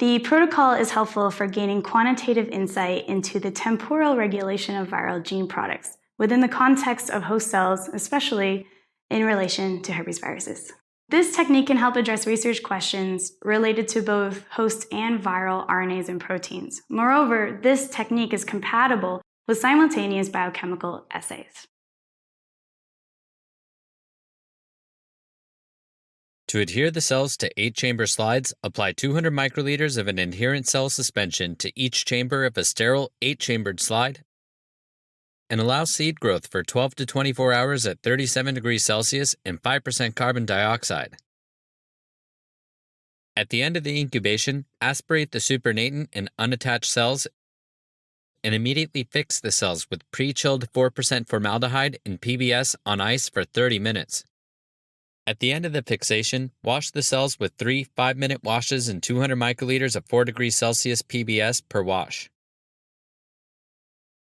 The protocol is helpful for gaining quantitative insight into the temporal regulation of viral gene products within the context of host cells, especially in relation to herpesviruses. This technique can help address research questions related to both host and viral RNAs and proteins. Moreover, this technique is compatible with simultaneous biochemical assays. To adhere the cells to 8-chamber slides, apply 200 microliters of an adherent cell suspension to each chamber of a sterile 8-chambered slide and allow seed growth for 12 to 24 hours at 37 degrees Celsius and 5% carbon dioxide. At the end of the incubation, aspirate the supernatant and unattached cells and immediately fix the cells with pre-chilled 4% formaldehyde and PBS on ice for 30 minutes. At the end of the fixation, wash the cells with 3 5-minute washes and 200 microliters of 4 degrees Celsius PBS per wash.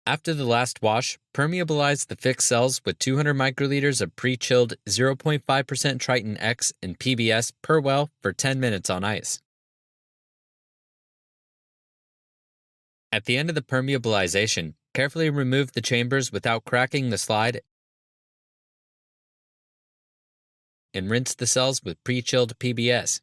After the last wash, permeabilize the fixed cells with 200 microliters of pre-chilled 0.5% Triton X and PBS per well for 10 minutes on ice. At the end of the permeabilization, carefully remove the chambers without cracking the slide and rinse the cells with pre-chilled PBS.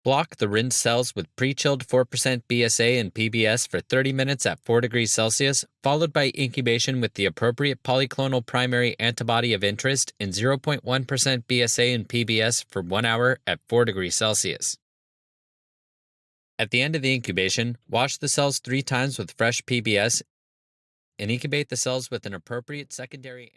Block the rinsed cells with pre-chilled 4% BSA and PBS for 30 minutes at 4 degrees Celsius, followed by incubation with the appropriate polyclonal primary antibody of interest and 0.1% BSA and PBS for 1 hour at 4 degrees Celsius. At the end of the incubation, wash the cells 3 times with fresh PBS and incubate the cells with an appropriate secondary